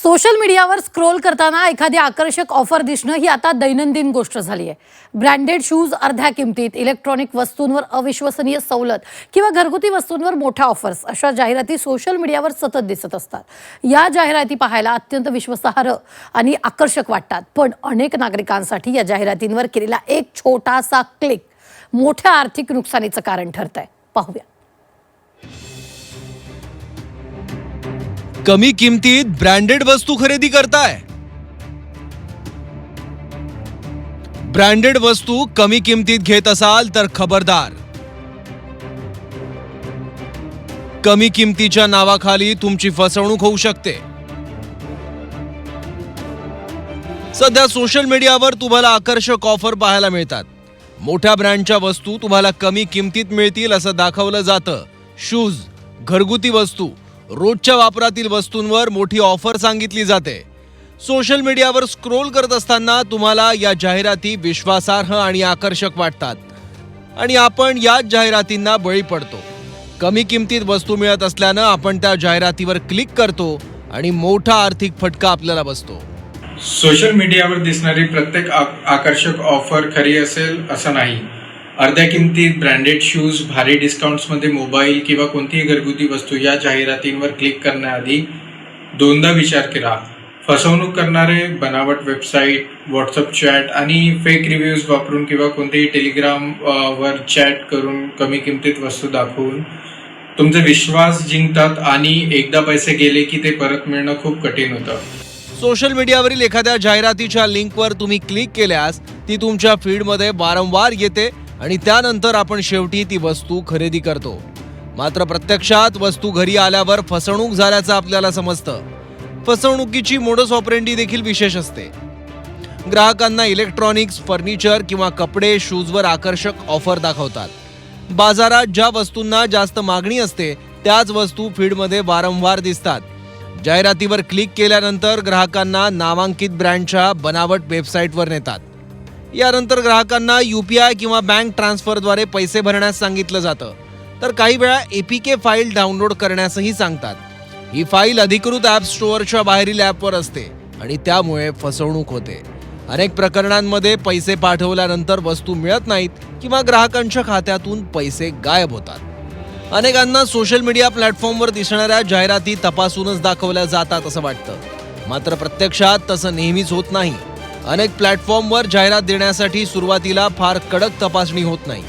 Social मीडियावर scroll करताना एखादी आकर्षक ऑफर दिसणं ही आता दैनंदिन गोष्ट झाली आहे. ब्रँडेड शूज अर्ध्या किमतीत, इलेक्ट्रॉनिक वस्तूंवर अविश्वसनीय सवलत किंवा घरगुती वस्तूंवर मोठ्या ऑफर्स अशा जाहिराती सोशल मीडियावर सतत दिसत असतात. या जाहिराती पाहायला अत्यंत विश्वासार्ह आणि आकर्षक वाटतात, पण अनेक नागरिकांसाठी या जाहिरातींवर केलेला एक छोटासा क्लिक मोठ्या आर्थिक नुकसानीचं कारण ठरतंय. पाहूया. कमी किमतीत ब्रँडेड वस्तू खरेदी करताय. ब्रँडेड वस्तू कमी किमतीत घेत असाल तर खबरदार. कमी किमतीच्या नावाखाली तुमची फसवणूक होऊ शकते. सध्या सोशल मीडियावर तुम्हाला आकर्षक ऑफर पाहायला मिळतात. मोठ्या ब्रँडच्या वस्तू तुम्हाला कमी किमतीत मिळतील असं दाखवलं जातं. शूज, घरगुती वस्तू, रोजच्या वापरातील वस्तूंवर मोठी ऑफर सांगितली जाते. सोशल मीडियावर स्क्रोल करत असताना तुम्हाला या जाहिराती विश्वासार्ह आणि आकर्षक वाटतात आणि आपण या जाहिरातींना बळी पडतो. कमी किमतीत वस्तू मिळत असल्यानं आपण त्या जाहिरातीवर क्लिक करतो आणि मोठा आर्थिक फटका आपल्याला बसतो. सोशल मीडियावर दिसणारी प्रत्येक आकर्षक ऑफर खरी असेल असं नाही. अर्ध्या किमतीत ब्रँडेड शूज, भारी डिस्काउंट्समध्ये मोबाईल किंवा कोणतीही घरगुती वस्तू या जाहिरातींवर क्लिक करण्याआधी दोनदा विचार करा. फसवणूक करणारे बनावट वेबसाईट, व्हॉट्सअप चॅट आणि फेक रिव्ह्यूज वापरून किंवा कोणतेही टेलिग्राम वर चॅट करून कमी किमतीत वस्तू दाखवून तुमचा विश्वास जिंकतात आणि एकदा पैसे गेले की ते परत मिळणं खूप कठीण होतं. सोशल मीडियावरील एखाद्या जाहिरातीच्या लिंकवर तुम्ही क्लिक केल्यास ती तुमच्या फीडमध्ये वारंवार येते आणि त्यानंतर आपण शेवटी ती वस्तू खरेदी करतो. मात्र प्रत्यक्षात वस्तू घरी आल्यावर फसवणूक झाल्याचं आपल्याला समजतं. फसवणुकीची मोडस ऑपरेंडी देखील विशेष असते. ग्राहकांना इलेक्ट्रॉनिक्स, फर्निचर किंवा कपडे, शूजवर आकर्षक ऑफर दाखवतात. बाजारात ज्या वस्तूंना जास्त मागणी असते त्याच वस्तू फीडमध्ये वारंवार दिसतात. जाहिरातीवर क्लिक केल्यानंतर ग्राहकांना नामांकित ब्रँडच्या बनावट वेबसाईटवर नेतात. यानंतर ग्राहकांना UPI किंवा बँक ट्रान्सफरद्वारे पैसे भरण्यास सांगितलं जातं. तर काही वेळा APK फाईल डाउनलोड करण्यासही सांगतात. ही फाईल अधिकृत ॲप स्टोअरच्या बाहेरील ॲपवर असते आणि त्यामुळे फसवणूक होते. अनेक प्रकरणांमध्ये पैसे पाठवल्यानंतर वस्तू मिळत नाहीत किंवा ग्राहकांच्या खात्यातून पैसे गायब होतात. अनेकांना सोशल मीडिया प्लॅटफॉर्मवर दिसणाऱ्या जाहिराती तपासूनच दाखवल्या जातात असं वाटतं. मात्र प्रत्यक्षात तसं नेहमीच होत नाही. अनेक प्लॅटफॉर्मवर जाहिरात देण्यासाठी सुरुवातीला फार कडक तपासणी होत नाही.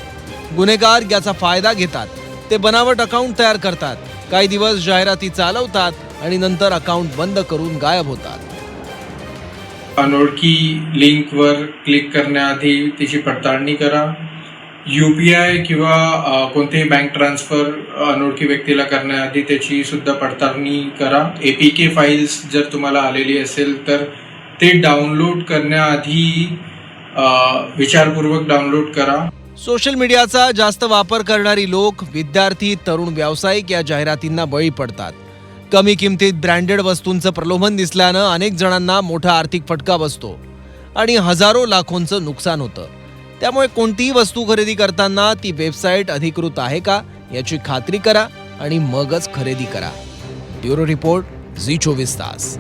गुन्हेगार याचा फायदा घेतात. ते बनावट अकाउंट तयार करतात, काही दिवस जाहिराती चालवतात आणि नंतर अकाउंट बंद करून गायब होतात. अनोळखी लिंकवर क्लिक करण्याआधी तिची पडताळणी करा. UPI किंवा कोणतेही बँक ट्रान्सफर अनोळखी व्यक्तीला करण्याआधी त्याची सुद्धा पडताळणी करा. APK फाईल्स जर तुम्हाला आलेली असेल तर ते डाउनलोड करण्याआधी विचारपूर्वक डाउनलोड करा. सोशल मीडियाचा जास्त वापर करणारी लोक, विद्यार्थी, तरुण व्यावसायिक या जाहिरातींना बळी पडतात. कमी किमतीत ब्रँडेड वस्तूंचं प्रलोभन दिसल्यानं अनेक जणांना मोठा आर्थिक फटका बसतो आणि हजारो लाखोंचं नुकसान होतं. त्यामुळे कोणतीही वस्तू खरेदी करताना ती वेबसाईट अधिकृत आहे का याची खात्री करा आणि मगच खरेदी करा. ब्युरो रिपोर्ट, झी 24 तास.